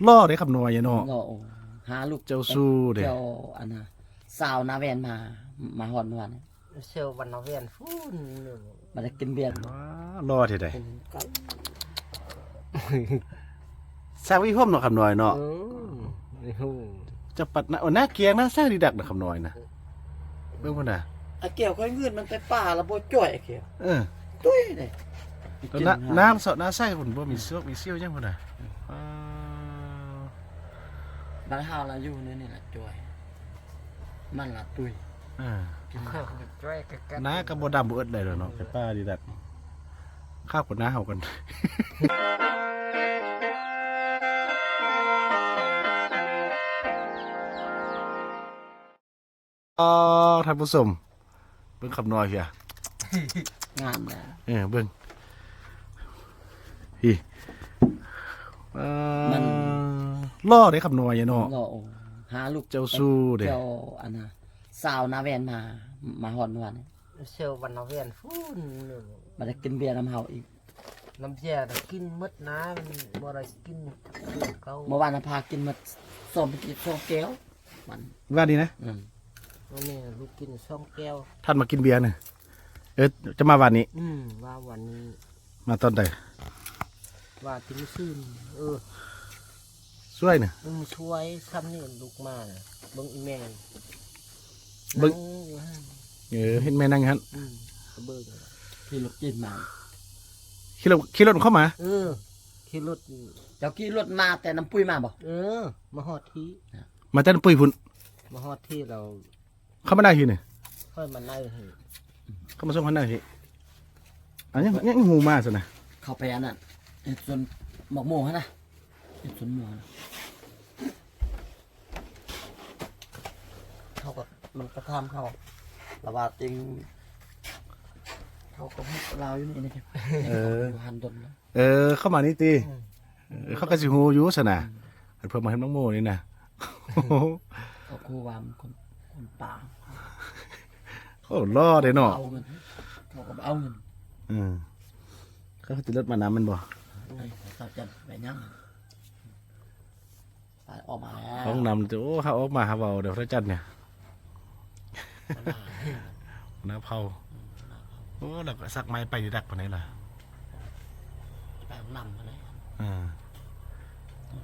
ล่อได้คำนวยเนาะก็หาลูกเจ้าสู้เด้ เจ้าอันน่ะสาวนาแวนมาฮอดเมื่อวาน เซลวันนเวียนฟูน มาได้กินเบียร์ ว้าล่อเท่ใด เป็นไก่ สร้างวิพมเนาะคำนวยเนาะ นี่ฮู้ จะปัดนะหน้าเกียงนะสร้างดีดักนะคำนวยนะเบิ่งพุ่นน่ะ ไอ้แก้วค่อยเงินมันไปป่าแล้วบ่จ่อยไอ้แก้ว เออ ตุ้ยเลย แล้วน้ำสดน้ำใส่พุ่นบ่มีเสื้อมีเซี่ยวจังพุ่นน่ะว้าว บางเฮาเราอยู่นี่แหละจ่อยมันละตุ้ย เออ ข้าวจ้อยกัน น้าก็บ่ดำบ่เอิดเลยเนาะไปป้าดีดักข้าวกับน้าเฮากัน ท่านผู้ชมเบิ่งคำนอยเฮีย งามแล้ว เบิ่งฮีมันล่อได้คำนอยเนาะ ก็หาลูก เจ้าสู้เด้ เจ้าอันน่ะสาวนาแวนมาฮอดเมื่อวาน เซลวันนเวียนฟูน มาได้กินเบียร์น้ำเฮาอีก น้ำเสียกินมดนะบ่ได้กินเก่า เมื่อวานน่ะพากินมา2 แก้วมัน ว่าดีนะ วันนี้ลูกกิน2แก้ว ท่านมากินเบียร์น่ะจะมาวันนี้ ว่าวันนี้ มาตอนใด ว่ากินซื่นช่วยน่ะ ช่วยซ้ำนี่ลูกมาเบิ่งอีแม่ เบิ่ง เห็นแม่นั่งหั่น เบิ่ง ที่ลูกกินมา ขี่รถเข้ามา ขี่รถ เจ้าขี่รถมาแต่น้ำปุ้ยมาบ่ มาฮอดที่ มาแต่ปุ้ยพุ่น มาฮอดที่เรา เข้ามาได้ทีนี่ ค่อยมาไล่ให้ เข้ามาส่งหันได้ทีอันยังหูมาซะนะ เข้าไปอันนั้นไอ้ส่วนหมอกโมงฮะนะไอ้ส่วนหมอกนะเขาก็มันกระทำเขาระบาดจริงเขาก็พูดเราอยู่นี่นะครับหันดนแล้ว เข้ามานี่ตีเขาก็สิหูอยู่ซะนะเพิ่นมาเห็นน้องโมนี่นะ เขาครูวามคนป่า โอ้ล่อเด้เนาะ เอาเงินเขาก็เอาเงิน เขาติดรถมาน้ำมันบ่ เขาจะไปยั่งไปออกมา ห้องนำโอ้เขาออกมาหาเบาเดี๋ยวพระจันทร์เนี่ยน้าเผาโอ้แล้วก็สักไม้ไปดีดักปานไหนล่ะ ไปนำมาเลย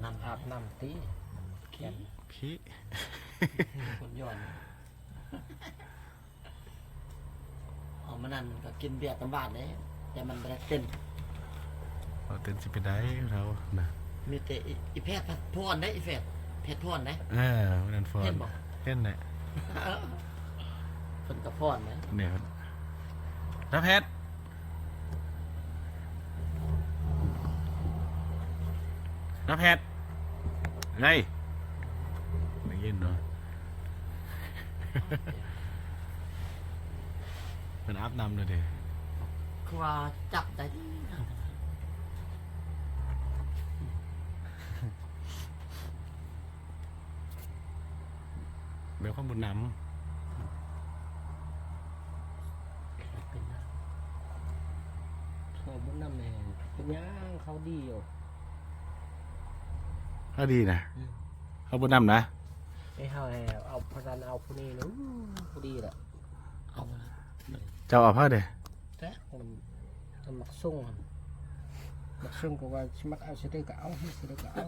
นำอาบน้ำตี ขี้ คนย้อนเอามานั่นก็กินเบียร์ตำบานเลยแต่มันไม่ได้เต้น เราเต้นสิไปได้เรานะ มีแต่อีแพทย์พรได้อีแพทย์พรได้ วันนั้นฟอน เห็นบ่ เห็นแหละ คนกับพรนะ เนี่ยรับแพทย์รับแพทย์ไงไม่ยินเนาะ มันอัพนำเลยเด้ คือว่าจับได้ดีนะ เบลข้อมูลน เป็นนะ เขาบ่นำแม่เป็นย่างเขาดีอยู่ ำก็ดีนะเขาบุญนำนะ ไอ้เฮาให้เอาพนันเอาผู้นี้นู้ผู้ดีล่ะ เอาละ เจ้าเอาผ้าเด้ แต่มันมักส่งมักส่งก็ว่าสิมักเอาสิได้ก็เอาสิได้ก็เอา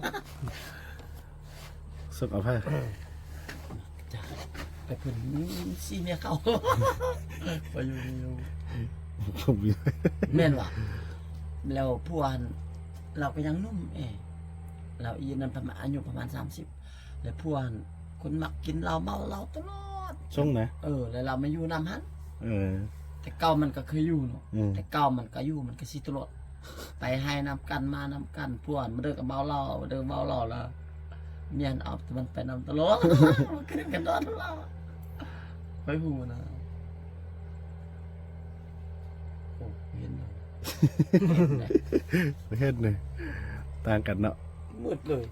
สุกเอาผ้า จะไปเพิ่นซีเมียเขาไปอยู่ ผมอยู่ แม่นว่ะแล้วพวกเราก็ยังนุ่มเราอีนั้นประมาณอายุประมาณ30แล้วพวกคนมักกินเหล้าเมาเหล้าตลอด ช่งนะ แล้วเรามาอยู่นำหัน เออ แต่เก่ามันก็เคยอยู่เนาะ อืม แต่เก่ามันก็อยู่มันก็สิตลอดไปให้นำกันมานำกันพวกมาเด้อกับเมาเหล้ามาเด้อเมาเหล้าแล้วเมียนเอาแต่มันไปนำตลอด มันขึ้นกันดอนเหล้าไปหูนะโอ้เห็นเลย ประเทศหนึ่งต่างกันเนาะ มืดเลย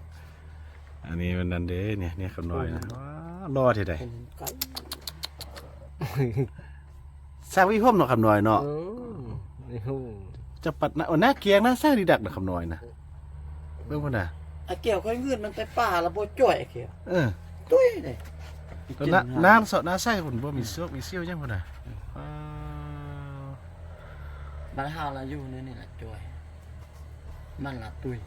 อันนี้มันนันเด้เนี่ยคำน้อยนะว้าวรอที่ใด เป็นไก่ สร้างวิพมเนาะคำน้อยเนาะ นี่ฮู้ จะปัดนะหน้าเกียงนะสร้างดีดักนะคำน้อยนะเบิ่งพุ่นน่ะ ไอ้เกี่ยวค่อยเงินมันไปป่าแล้วบ่จ่อยไอ้เกี่ยว ตุ้ยเลย แล้วน้าสดน้าใส่หุ่นบ่มีเสื้อมีเซี่ยวยังพุ่นน่ะ บ้านเฮาเราอยู่นี่แหละจ่อยมันละตุ้ย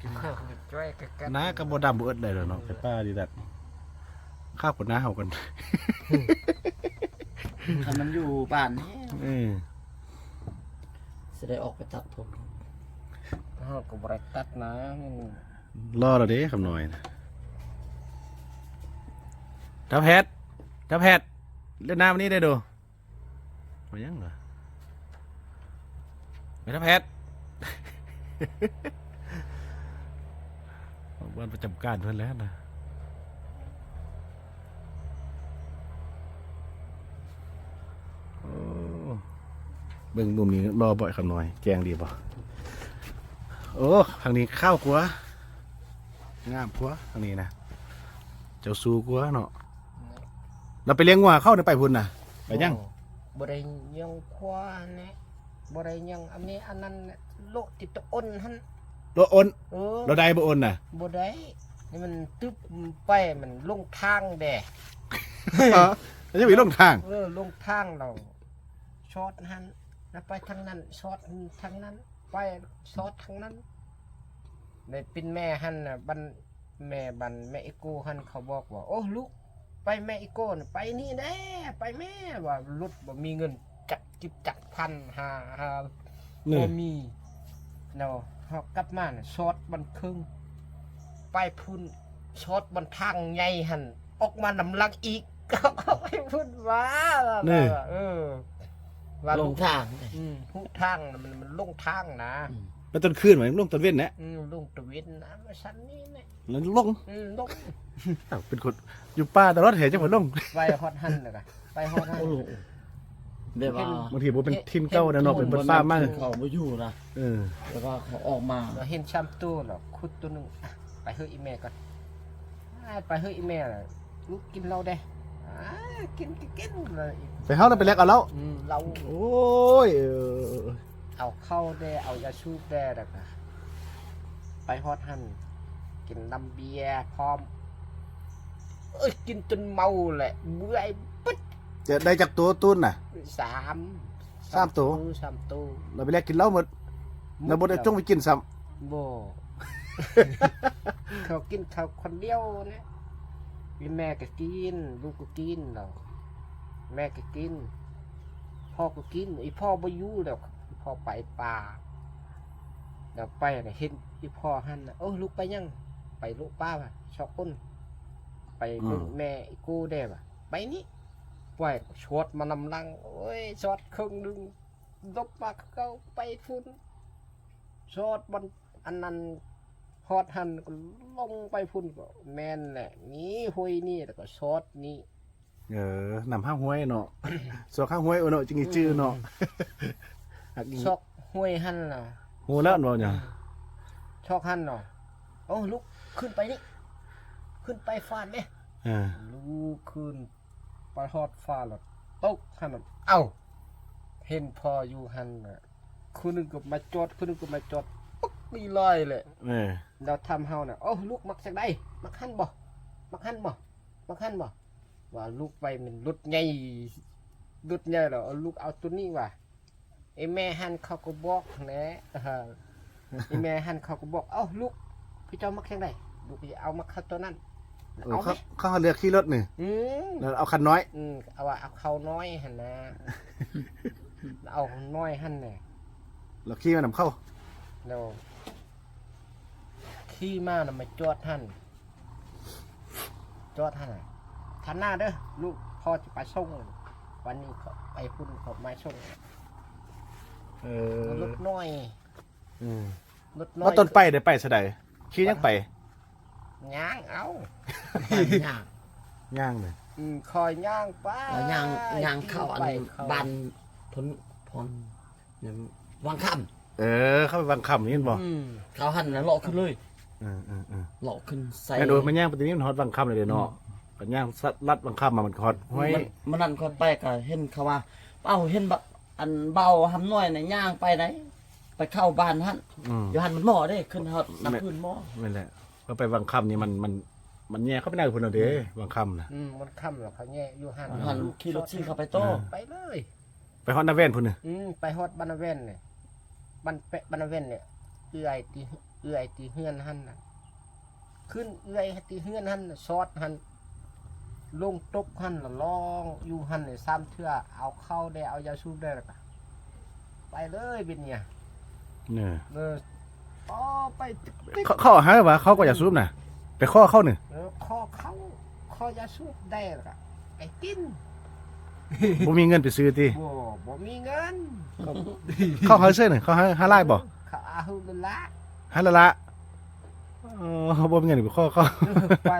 กินข้าวกับจ้อยกัน น้าก็บ่ดำบ่เอิดได้ดอกเนาะไปป้าดีดัดข้าวกับน้าเฮากัน ถ้ามันอยู่บ้านนี่ สิได้ออกไปตัดผม เฮาก็บ่ได้ตัดนะมัน รอแล้วเด้คำน้อยนะทับแพทเล่นน้ำวันนี้ได้ดูมายังเหรอไปทับแพท วันประจำการเพื่อนแล้วนะโอ้เบิ่งมุมนี้รอบ่อยคำน้อยแกงดีป่ะโอ้ทางนี้ข้าวกลัวงามกลัวทางนี้นะเจ้าซูกลัวเนาะเราไปเลี้ยงวัวเข้าในไปพุ่นน่ะไปยัง บ่ได้ยังควาเนี่ยบ่ได้ยังอันนี้อันนั้นโลกติดตะอ้นหั่น เราโอน เออ เราได้บ่โอนน่ะ บ่ได้นี่มันตึ๊บไปมันลงทางแด เราจะไปลงทาง ลงทางเราช็อตหั่นแล้วไปทางนั้นช็อตทางนั้นไปช็อตทางนั้นในเป็นแม่หั่นน่ะบันแม่อีโก้หั่นเขาบอกว่าโอ้ลูกไปแม่อีโก้น่ะไปนี่แน่ไปแม่ว่ารถบ่มีเงินจักจิบจักพันหา นี่ บ่มีเนาะเฮากลับมาน่ะช็อตบันครึ่งไปพุ่นช็อตบันทางใหญ่หั่นออกมานำลังอีก ก็ไปพุ่นว่าว่า ลงทางเลย ทุกทางน่ะมันลงทางนะ แล้วต้นคืนไหมลงต้นเว้นนะ ลงตะเวนนะมาชั้นนี้เนี่ย แล้วลง ลง อ้าวเป็นคนอยู่ป่าตลอดเหตุจังหวัดลง ไปฮอดหันเลยไปฮอดหัน โอ้โหแบบว่า บางทีผมเป็นทินเก้านะเนาะเป็นบนฟ้ามาก เขาบ่อยู่นะ แล้วก็เขาออกมา เราเห็นชามตู้หรอคุดตัวหนึงอ่ะไปเฮ้ยอีแม่ก่อนไปเฮ้ยอีแม่น่ะลูกกินเราได้กินเลย ไปเฮาแล้วไปแลกเอาแล้ว เรา โอ้ย เอาเข้าได้เอายาชูบได้แล้วก็ไปฮอดหันกินน้ำเบียร์พร้อมกินจนเมาแหละเมื่อยปึ๊ด จะได้จากตัวตุ้นน่ะ สาม สามตัว สามตัว เราไปแลกกินเหล้าหมดเราบ่ได้ต้องไปกินซ้ โบ เขากินเขาคนเดียวเนี่ยมีแม่ก็กินลูกก็กินเราแม่ก็กินพ่อก็กินไอพ่อบ่อยู่แล้วอีพ่อไปป่าแล้วไปน่ะเห็นอีพ่อหันน่ะลูกไปยังไปลูกป้าว่ะชอบคนไปเบิ่งแม่อีกูได้ป่ะไปนี่ปล่อยชดมานำลังโอ้ยชดครึ่งหนึงลบมาเขาไปฟุ้นชดมันอันนั้นฮอดหันก็ลงไปพุ่นก็แม่นแหละนี่หุยนี่แล้วก็ชดนี่ นำห้างห้วยเนาะ สอกห้างห้วยเนาะจริงๆชื่อเนาะ ชอกห้วยหันน่ะ โหแล้วเนาะเนี่ย ชอกหันเนาะลุกขึ้นไปนี่ขึ้นไปฟาดไหมลูกขึ้นไปฮอดฟาดแล้วตกหันเอ้าเห็นพออยู่หันน่ะคนหนึงก็มาจอดคนหนึงก็มาจอดปุ๊บนี่ลอยเลยเราทำเฮาน่ะลูกมักจากใดมักหันบ่มักหันบ่มักหันบ่ว่าลูกไปมันรุดใหญ่แล้วลูกเอาตัวนี้ว่ะไอ้แม่หันเขาก็บอกแหนะไอ้แม่หันเขาก็บอกลูกพี่เจ้ามักจากใดลูกจะเอามักตัวนั้นเอาไหม เขาเลือกขี่รถนี่แล้วเอาคันน้อย เอาว่าเอาเขาน้อยหั่นนะ เอาน้อยหั่นน่ะ เราขี่มานำเข้า แล้วขี่มาน่ะมาจอดหั่นน่ะทันหน้าเด้อลูกพ่อจะไปส่งวันนี้เขาไปพุ่นเขามาส่งรถน้อยรถน้อย ว่าต้นไปได้ไปซะใดขี่ยังไป ย่างเอา ย่าง ย่างเลย คอยย่างไป แล้วย่างเข้าอันบันพนเนี่ยวางค่ เข้าไปวางคำนี่บ่ ำเขาหันแล้วเลาะขึ้นเลยเลาะขึ้นใส่ แม่โดนมันย่างปฏินี้มันฮอตวางคำเลยเด้เนาะมันย่างรัดวางคำมามันฮอตห้อย มันนั่นคนไปก็เห็นเขาว่าเห็นอันเบาหำน้อยน่ะย่างไปไหนไป ไปเข้าบ้านหั่น อืม อยู่หั่นมันหม้อเด้ขึ้นฮอดน้ำพื้นหม้อ นั่นแหละก็ไปวังคำนี่มันแย่เข้าไปได้พุ่นเอาเด้วังคำนะ มันค่ำแล้วเขาแย่อยู่หัน หั่นขี่รถชี้เข้าไปโต้ ไปเลย ไปฮอดนาแว่นพุ่นน่ะ ไปฮอดบรรณเวนเนี่ยบรรณเวนเนี่ยเอื้อยตีเฮือนหันน่ะขึ้นเอื้อยตีเฮือนหันน่ะซอดหันลงตกหันละลองอยู่หันเนี่ย3เทื่อเอาเข้าได้เอายาสูบได้แล้วก็ไปเลยเป็นเนี่ย เนี่ย ต่อไปติ๊ก เขาหาว่าเขาก็อยากสูบน่ะไปข้อเข้านี่ ข้อยาสูบได้แล้วก็ไปกิน บ่มีเงินไปซื้อติ บ่มีเงิน เขาหาซื้อน่ะเขาหาลายบ่ เขาเอาหุ่นละ หาละบ่มีเงินไปข้อเขา ไป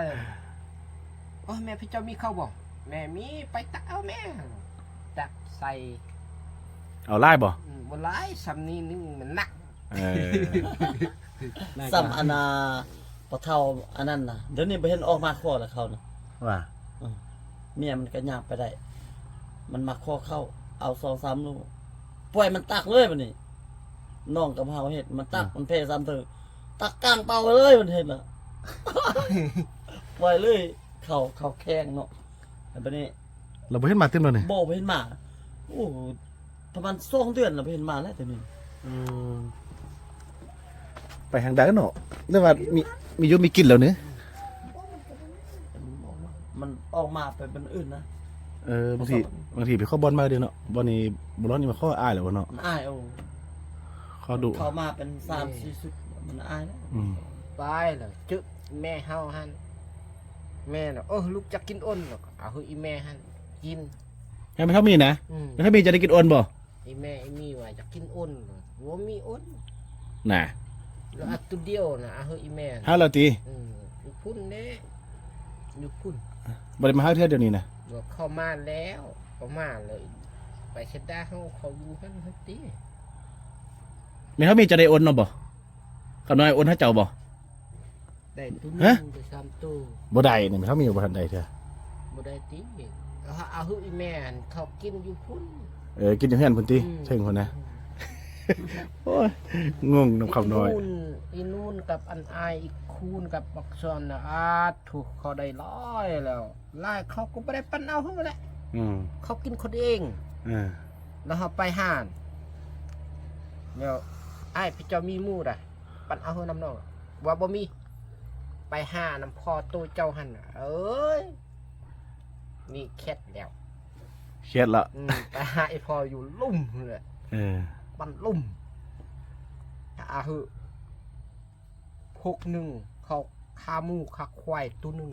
โอ้ยแม่พี่เจ้ามีข้าวบ่แม่มีไปตักเอาแม่ตักใส่ เอาลายบ่ บ่หลายสำนี้นึงมันหนัก เออ ซ้ำอันน่ะปะเฒ่าอันนั้นน่ะเดี๋ยวนี้บ่เห็นออกมาข้อแล้วเขาน่ะ ว่า เมียมันก็ย่างไปได้ มันมาข้อเข้าเอา2-3ลูกปล่อยมันตักเลยบัดนี้น้องกับเฮาเฮ็ดมันตักมันเพซ้ำเถอะตักกลางเป่าเลยมันเฮ็ดน่ะ ปล่อยเลยเข้าแข้งเนาะแต่บัดนี้ เราบ่เห็นมาเต็มแล้วนี่ บ่เห็นหมาโอ้โหประมาณ2 เดือนแล้วบ่เห็นหมาแล้วแต่นี่ ไปทางใดเนาะเรื่องว่ามีอยู่มีกินแล้วนี่ มันออกมาไปเป็นอื่นนะ บางทีไปเข้าบอลมาเด้เนาะบอลนี่บ่ร้อนนี่มาเข้ออ้ายแล้วเนาะ มันอายเอา เขาดุ เข้ามาเป็น3-4 สุดมันอายแล้ว ไปเลยจึกแม่เฮาหั่นแม่น่ะลูกจะกินอ้นหรอกเอาให้อีแม่หั่นกิน ให้มันเท่ามีนะ อืม ถ้ามีจะได้กินโอนบ่ อีแม่อีมีว่าจะกินอ้นบ่มีอ้น น่ะ แล้วอัดตัวเดียวน่ะเอาให้อีแม่ หาแล้วติ อยู่พุ่นเด้อยู่พุ่น บ่ได้มาหาเทื่อเดี๋ยวนี้นะ บอกเข้ามาแล้วเข้ามาเลย ไปเช็ดได้เขาอยู่หั่นเฮ็ดติ แม่เฮามีจะได้โอนเนาะบ่เขาน้อยโอนให้เจ้าบ่ ได้ตัวนึ ฮะ งได้3ตัว บ่ได้นี่แม่เฮามีบ่ทันได้เทื่อ บ่ได้ติเอาให้อีแม่หั่นเขากินอยู่พุ่น กินอยู่เฮือนพุ่นติเชิงพุ่นนะโอ้ยงงนำคำน้อย อีนู่นกับอันอายอีกคูนกับบักซอนนะถูกเขาได้ร้อยแล้วไล่เขาก็ไม่ได้ปั้นเอาเท่านั้นแหละ อืม เขากินคนเอง แล้วเขาไปห่านเดี๋ยวไอ้ายพี่เจ้ามีมูดอ่ะปั้นเอาเท่าน้ำน้องว่าบ่มีไปห่าน้ำพอตัวเจ้าหันน่ะเอ้ยนี่แคทแล้ว เครียดละ ไปหาไอ้พออยู่ลุ่มเลย ปั้นลุ่มอาหือ61เขาคาหมูคาควายตัวหนึ่ง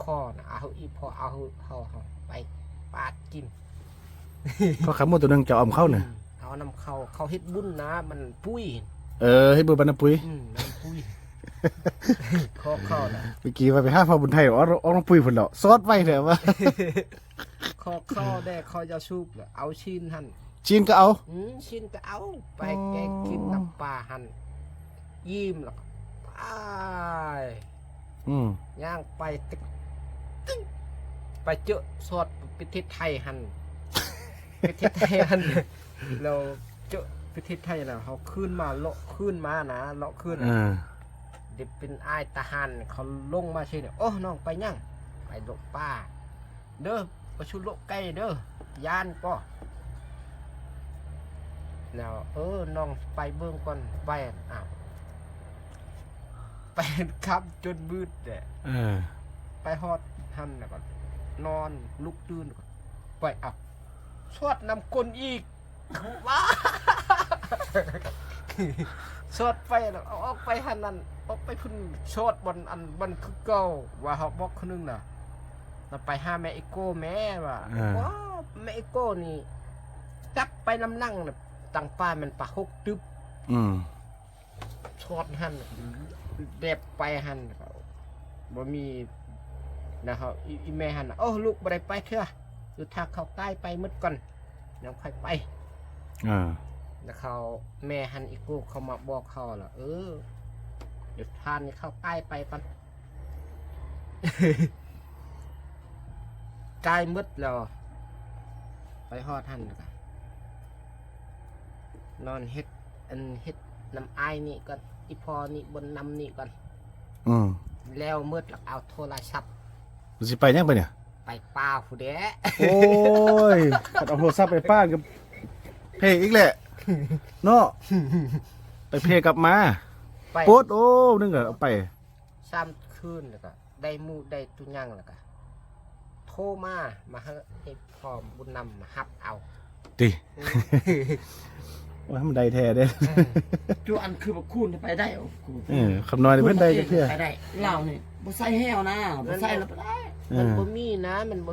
คอนะอาหืออีพออาหือเขาไปปาดกิน เขาขาหมูตัวนึงจะเอาเข้าเนี่ย เอานำเขาเฮ็ดบุญนะมันปุ้ย ให้เบอร์บันนะปุ้ย มันปุ้ย คอเข้าน่ะ เมื่อกี้ว่าไปห้าพ่อบุญไทยอ๋อน้องปุ้ยพุ่นแล้วซอดไว้เถอะว่า คอเข้าได้คอยาสูบเลยเอาชิ้นหั่น จีนก็เอา ชิ้นก็เอาไปแกงกินน้ำปลาหั่นยิ้มแล้วก็ไป ย่างไปติ๊กไปเจอสอดประเทศไทยหันประเทศไทยหันเราเจอประเทศไทยแล้วเขาขึ้นมาเลาะขึ้นมานะเลาะขึ้นเด็กเป็นอ้ายทหารเขาลงมาใช่เนี่ยโอ้น้องไปย่างไปโลกป้าเด้อประชุมโลกไก่เด้อย่านก็แล้วน้องไปเบิ่งก่อนไปอ้าวไปครับจนมืดเนี่ย ไปฮอดหันแล้วก็นอนลุกตื่นก่อนไปเอาสวดน้ำกลนอีกว้า สวดไปแล้วเอาออกไปหันนั่นออกไปพุ่นสวดบนอันบันคือเก่าว่าเขาบอกคนนึงน่ะเราไปหาแม่อีโก้แม่ว่าว้าแม่อีโก้นี่จับไปน้ำนั่งน่ะตังป้ามันปะฮกตึ๊บสวดหันเด็บไปหันบ่มีนะครับอีแม่หันลูกบ่ได้ไปเถอะอยู่ทางเขาใต้ไปมืดก่อนแล้วค่อยไปแล้วเขาแม่หันอีกกูเขามาบอกเขาล่ะเดี๋ยวทานนี่เข้าใต้ไปก่อน ใกล้มืดแล้วไปฮอดหันแล้วกันนอนเฮ็ด อันเฮ็ดน้ำอายนี่ก่อนอีพอนี่บนนำนี่ก่อน อืม แล้วมืดหลักเอาโทรศัพท์ มันสิไปยังไปเนี่ย ไปป่าผู้เด้ โอ้ยขัดเอาโทรศัพท์ไปป้านกับเพอีกแหละเนาะไปเพกลับมา ไป โพดโอ้นึงก็เอาไป ซ้ำคืนแล้วก็ได้หมู่ได้ตุญังแล้วก็โทรมาให้ไอ้พอบุญนำมาฮับเอา ติว่ามันได้แท้เด้ จูอันคือบักคูณไปได้โอ้คูณ คำน้อยนี่เพิ่นได้จักเทื่อ ไปได้เหล้านี่บ่ใส่แห้วนะบ่ใส่แล้วบ่ได้ มันบ่มีนะมันบ่